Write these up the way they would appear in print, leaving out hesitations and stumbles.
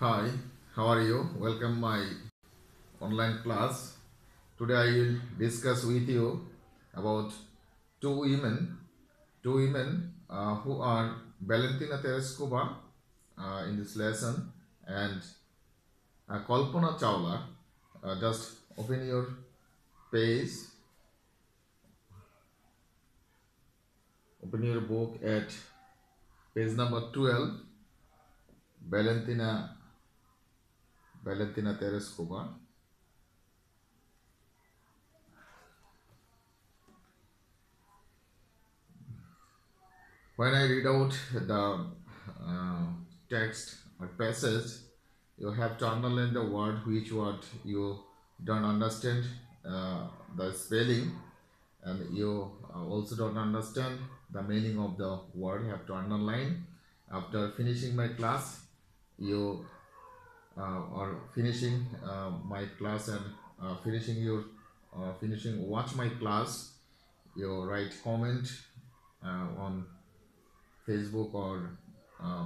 Hi, how are you? Welcome my online class. Today I will discuss with you about two women, who are Valentina Tereskova in this lesson and Kalpana Chawla. Just open your page, open your book at page number 12. Valentina Tereskova. When I read out the uh, text or passage, you have to underline the word which word you don't understand the spelling, and you also don't understand the meaning of the word. You have to underline. After finishing my class, you or finishing my class and finishing watch my class, you write comment on Facebook or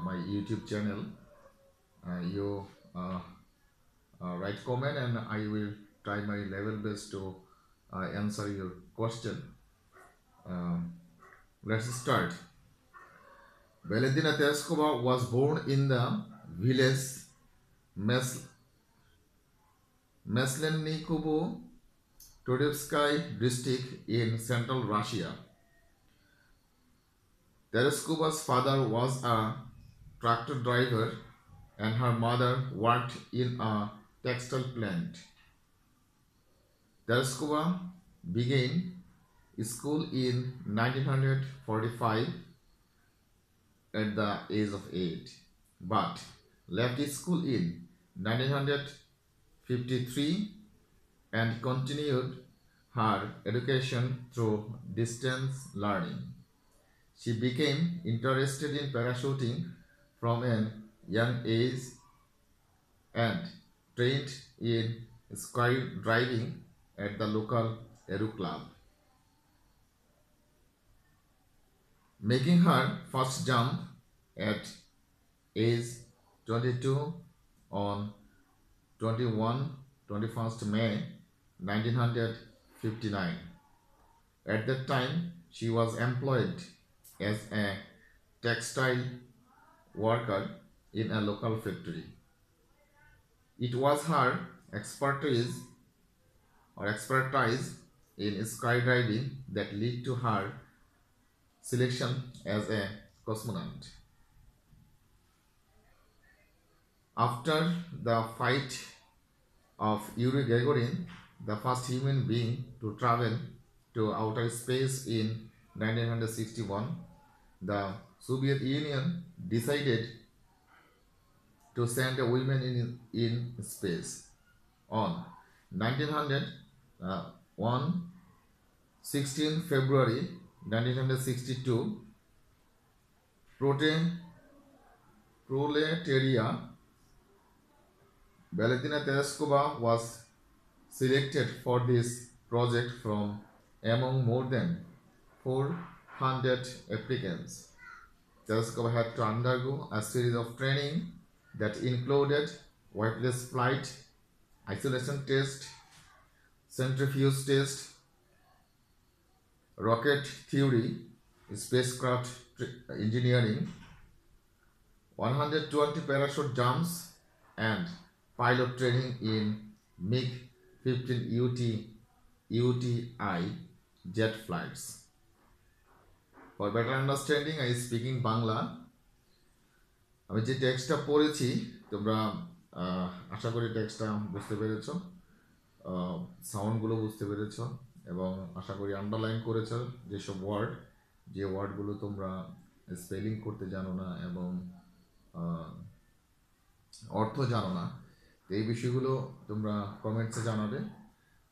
my YouTube channel. You write comment and I will try my level best to answer your question. Um, let's start. Valentina Tereskova was born in the village Mes- Meslenikovo Todevsky district in central Russia. Tereskova's father was a tractor driver and her mother worked in a textile plant. Tereskova began school in 1945 at the age of 8, but left school in 1953 and continued her education through distance learning. She became interested in parachuting from a young age and trained in skydiving at the local aero club, making her first jump at age 22 on 21st May 1959. At that time, she was employed as a textile worker in a local factory. It was her expertise in skydiving that led to her selection as a cosmonaut. After the flight of Yuri Gagarin, the first human being to travel to outer space in 1961, the Soviet Union decided to send a woman in space. On 1901, 16 February 1962, Proletaria Valentina Tereskova was selected for this project from among more than 400 applicants. Tereskova had to undergo a series of training that included weightless flight, isolation test, centrifuge test, rocket theory, spacecraft engineering, 120 parachute jumps, and pilot training in MiG-15 UTI jet flights. For better understanding, I speaking Bangla. আমি যে টেক্সটটা পড়েছি তোমরা আশা করি টেক্সটটা বুঝতে পেরেছো, সাউন্ডগুলো বুঝতে পেরেছো এবং আশা করি আন্ডারলাইন করেছো যেসব যে ওয়ার্ডগুলো তোমরা স্পেলিং করতে জানো না এবং অর্থ জানো না, তো এই বিষয়গুলো তোমরা কমেন্টসে জানাবে।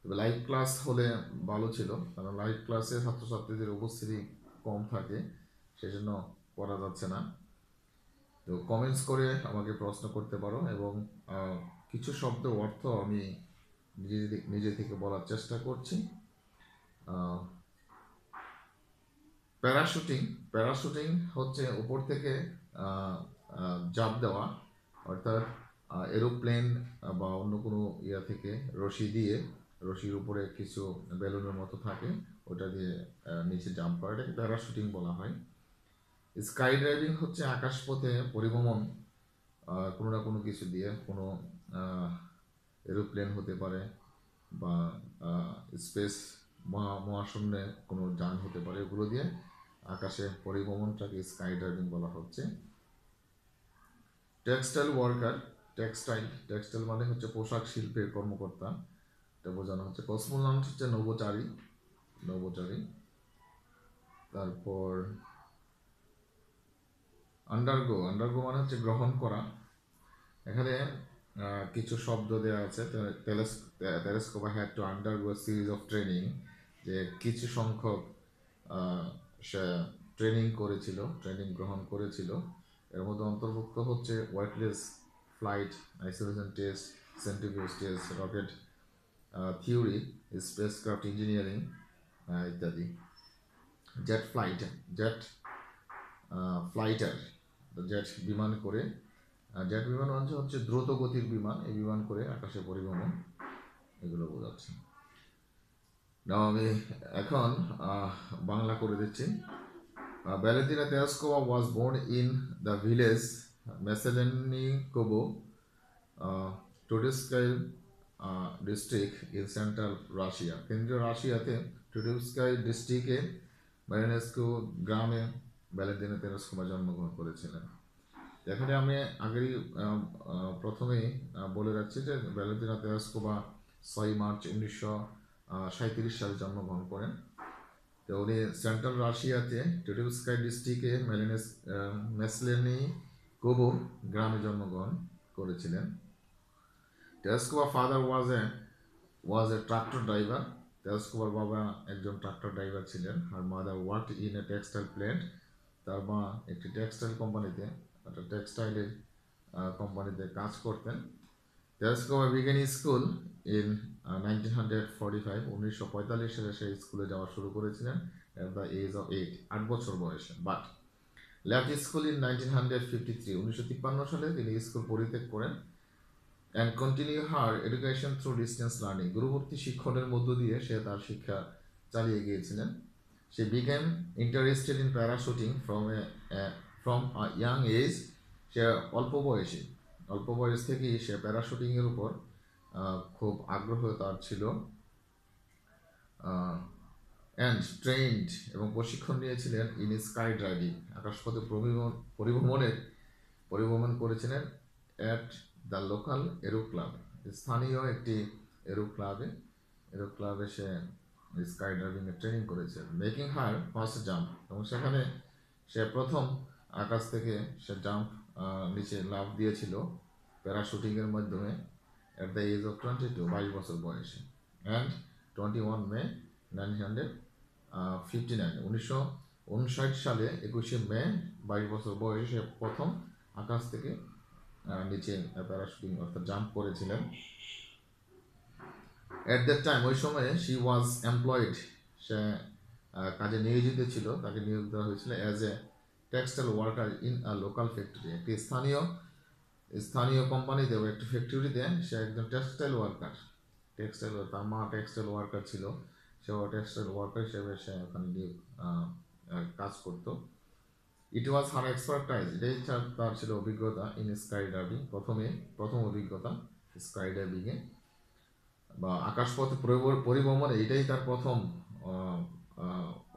তবে লাইভ ক্লাস হলে ভালো ছিল, কারণ লাইভ ক্লাসে ছাত্রছাত্রীদের উপস্থিতি কম থাকে, সেজন্য করা যাচ্ছে না। তো কমেন্টস করে আমাকে প্রশ্ন করতে পারো এবং কিছু শব্দ অর্থ আমি নিজে থেকে বলার চেষ্টা করছি। প্যারাশুটিং হচ্ছে উপর থেকে জাম্প দেওয়া, অর্থাৎ এরোপ্লেন বা অন্য কোনো ইয়া থেকে রশির উপরে কিছু বেলুনের মতো থাকে, ওটা দিয়ে নিচে জাম্প করা, এটাকে প্যারাশুটিং বলা হয়। স্কাই ড্রাইভিং হচ্ছে আকাশপথে পরিভ্রমণ, কোনো না কোনো কিছু দিয়ে, কোনো এরোপ্লেন হতে পারে বা স্পেস মহাশূন্যে কোনো যান হতে পারে, এগুলো দিয়ে আকাশে পরিভ্রমণটাকে স্কাই ড্রাইভিং বলা হচ্ছে। টেক্সটাইল ওয়ার্কার, টেক্সটাইল মানে হচ্ছে পোশাক শিল্পের কর্মকর্তা, এটা বোঝানো হচ্ছে। কসমোনট হচ্ছে নভোচারী। তারপর আন্ডারগো মানে হচ্ছে গ্রহণ করা। এখানে কিছু শব্দ দেওয়া আছে। Telescope had to undergo series of training, যে কিছু সংখ্যক সে ট্রেনিং গ্রহণ করেছিল। এর মধ্যে অন্তর্ভুক্ত হচ্ছে weightless flight, isolation test, centrifuge test, rocket theory, spacecraft engineering ইত্যাদি। জেট বিমান করে, জেট বিমান হচ্ছে দ্রুত গতির বিমান, এই বিমান করে আকাশে পরিভ্রমণ, এগুলো বোঝাচ্ছে। আমি এখন বাংলা করে দিচ্ছি। Valentina Tereskova was born in the village Meselenikovo, Tudinskaya district in central Russia. কেন্দ্রীয় রাশিয়াতে টুডিউস্কাই ডিস্ট্রিক্টে মেলেনেস্কো গ্রামে ভ্যালেন্টিনা তেরেস্কোভা জন্মগ্রহণ করেছিলেন। এখানে আমি আগেই প্রথমেই বলে রাখছি যে ভ্যালেন্টিনা তেরেস্কোভা 6 মার্চ 1937 সালে জন্মগ্রহণ করেন। তো উনি সেন্ট্রাল রাশিয়াতে টুডিউস্কাই ডিস্ট্রিক্টে মেসলেনিকোভো গ্রামে জন্মগ্রহণ করেছিলেন। তেরেস্কোভার father was a tractor driver. তেরেস্কোভার বাবা একজন ট্রাক্টর ড্রাইভার ছিলেন। আর mother worked in a textile plant. তার মা একটি টেক্সটাইল কোম্পানিতে কাজ করতেন। তেরেস্কোভা বিগেন স্কুল ইন 1945, 1945 সালে সে স্কুলে যাওয়া শুরু করেছিলেন at the age of 8 বছর বয়সে। বাট লেফট স্কুল ইন 1953, 1953 সালে তিনি স্কুল পরিত্যাগ করেন। And continue her education through distance learning, দূরবর্তী শিক্ষণের মধ্য দিয়ে সে তার শিক্ষা চালিয়ে গিয়েছিলেন। সে began interested in parachuting from young age. সে অল্প বয়স থেকেই সে প্যারাশুটিংয়ের উপর খুব আগ্রহ তার ছিল। অ্যান্ড ট্রেন্ড এবং প্রশিক্ষণ নিয়েছিলেন ইন স্কাই ড্রাইভিং, আকাশপথে পরিভ্রমণ করেছিলেন at the local arrow club, স্থানীয় একটি এরো ক্লাবে সে স্কাই ড্রাইভিংয়ের ট্রেনিং করেছে। মেকিং হার ফার্স্ট জাম্প, এবং সেখানে সে প্রথম আকাশ থেকে সে জাম্প নিচে লাফ দিয়েছিল প্যারাশুটিংয়ের মাধ্যমে অ্যাট দ্য এজ অফ 22, 22 বছর বয়সে। অ্যান্ড 21 মে 1959, 1959 সালে 21 মে 22 বছর বয়সে সে প্রথম আকাশ থেকে নিচে প্যারাশুটিং অর্থাৎ জাম্প করেছিলেন। অ্যাট দ্যাট টাইম, ওই সময়ে শি ওয়াজ এমপ্লয়েড, সে কাজে নিয়োজিত ছিল, তাকে নিয়োগ দেওয়া হয়েছিল as a textile worker in a local factory, একটি স্থানীয় কোম্পানিতে বা একটি ফ্যাক্টরিতে সে একজন টেক্সটাইল ওয়ার্কার, তার মা টেক্সটাইল ওয়ার্কার ছিল, সেও টেক্সটাইল ওয়ার্কার হিসেবে সে ওখানে কাজ করতো। ইট ওয়াজ হার এক্সপার্টাইজ, এটাই তার ছিল অভিজ্ঞতা ইন স্কাই ড্রাইভিং, প্রথম অভিজ্ঞতা স্কাই ড্রাইভিংয়ে বা আকাশপথে পরিভ্রমণে, এটাই তার প্রথম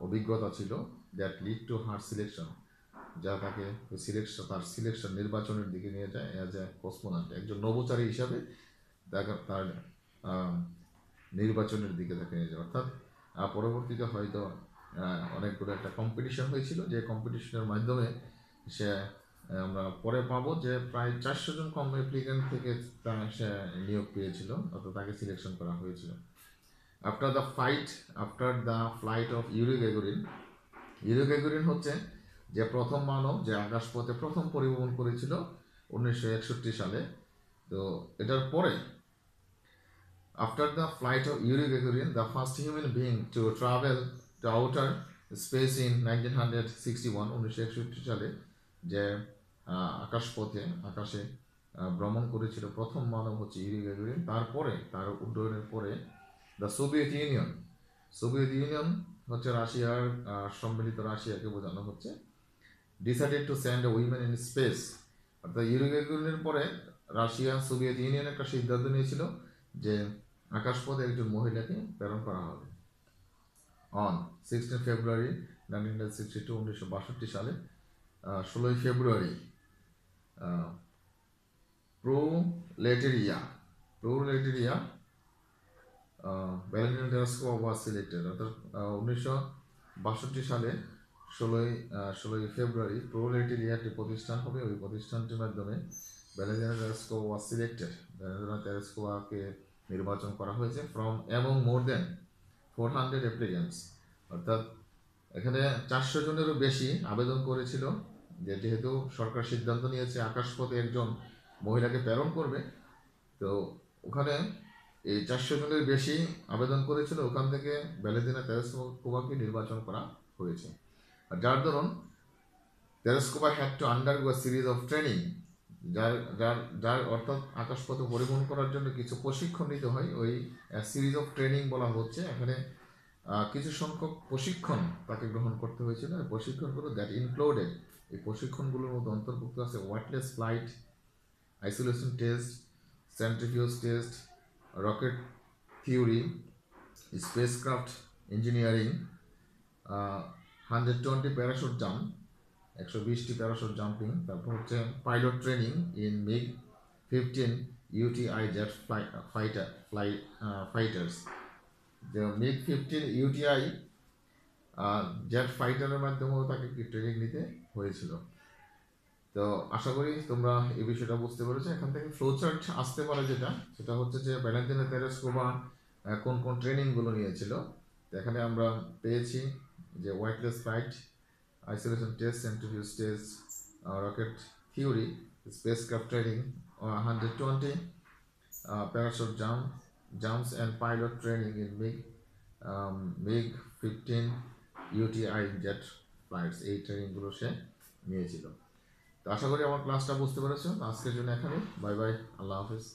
অভিজ্ঞতা ছিল। That lead to her selection, যা তাকে তার সিলেকশন নির্বাচনের দিকে নিয়ে যায় অ্যাজ এ কসমোনট, একজন নভোচারী হিসাবে তার নির্বাচনের দিকে তাকে নিয়ে যায়। অর্থাৎ পরবর্তীতে হয়তো অনেকগুলো একটা কম্পিটিশন হয়েছিল, যে কম্পিটিশনের মাধ্যমে সে আমরা পরে পাবো যে প্রায় 400 জন কম অ্যাপ্লিকেন্ট থেকে সে নিয়োগ পেয়েছিল, অর্থাৎ তাকে সিলেকশন করা হয়েছিল। After the flight of Yuri Gagarin হচ্ছে যে প্রথম মানব যে আকাশপথে প্রথম পরিভ্রমণ করেছিল 1961 সালে। তো এটার পরে after the flight of Yuri Gagarin, the first human being to travel to outer space in 1961, 1961 সালে যে আকাশে ভ্রমণ করেছিল প্রথম মানব হচ্ছে ইউরি গ্যাগারিন। তারপরে তার উড্ডয়নের পরে সোভিয়েত ইউনিয়ন হচ্ছে রাশিয়ার, সম্মিলিত রাশিয়াকে বোঝানো হচ্ছে, decided to send A women in space. অর্থাৎ ইউরি গ্যাগারিনের পরে রাশিয়া সোভিয়েত ইউনিয়ন একটা সিদ্ধান্ত নিয়েছিল যে আকাশপথে একজন মহিলাকে প্রেরণ করা হবে। অন 16 ফেব্রুয়ারি 1962, 1962 সালে 16 ফেব্রুয়ারি প্রোলেটেরিয়া ভ্যালেন্টিনা তেরেস্কোভা ওয়াজ সিলেক্টেড। অর্থাৎ 1962 সালে 16ই ফেব্রুয়ারি প্রোলেটেরিয়া একটি প্রতিষ্ঠান হবে। ওই প্রতিষ্ঠানটির মাধ্যমে Valentina Tereshkova was selected, Valentina তেরেস্কোভাকে নির্বাচন করা হয়েছে from among more than 400 applicants. অর্থাৎ এখানে 400 জনেরও বেশি আবেদন করেছিল, যেহেতু সরকার সিদ্ধান্ত নিয়েছে আকাশপথে একজন মহিলাকে প্রেরণ করবে, তো ওখানে এই 400 জনের বেশি আবেদন করেছিল, ওখান থেকে ভ্যালেন্টিনা তেরেস্কোভাকে নির্বাচন করা হয়েছে। আর যার দরুন Tereshkova had to undergo series of training, যার অর্থাৎ আকাশপথে পরিবহন করার জন্য কিছু প্রশিক্ষণ নিতে হয়, ওই সিরিজ অফ ট্রেনিং বলা হচ্ছে। এখানে কিছু সংখ্যক প্রশিক্ষণ তাকে গ্রহণ করতে হয়েছিল। প্রশিক্ষণগুলো দ্যাট ইনক্লুডেড, এই প্রশিক্ষণগুলোর মধ্যে অন্তর্ভুক্ত আছে weightless flight, isolation test, centrifuge test, rocket theory, spacecraft engineering, 120 parachute jump, 120টি প্যারাশুট জাম্পিং, তারপর হচ্ছে pilot training in MiG 15 UTI jet fighters. যে মিগ 15 ইউটিআই জেট ফাইটারের মাধ্যমেও তাকে ট্রেনিং নিতে হয়েছিল। তো আশা করি তোমরা এই বিষয়টা বুঝতে পেরেছো। এখান থেকে ফ্লোচার্ট আসতে পারে, সেটা হচ্ছে যে ভ্যালেন্টিনা তেরেস্কোভা কোন কোন ট্রেনিংগুলো নিয়েছিল। তো এখানে আমরা পেয়েছি যে weightless flight, isolation test, centrifuge test, rocket theory, spacecraft training, 120 parachute jumps and pilot training in MiG 15 UTI jet flights. এই ট্রেনিংগুলো সে নিয়েছিল। তো আশা করি আমার ক্লাসটা বুঝতে পেরেছো। আজকের জন্য এখানে বাই বাই, আল্লাহ হাফিজ।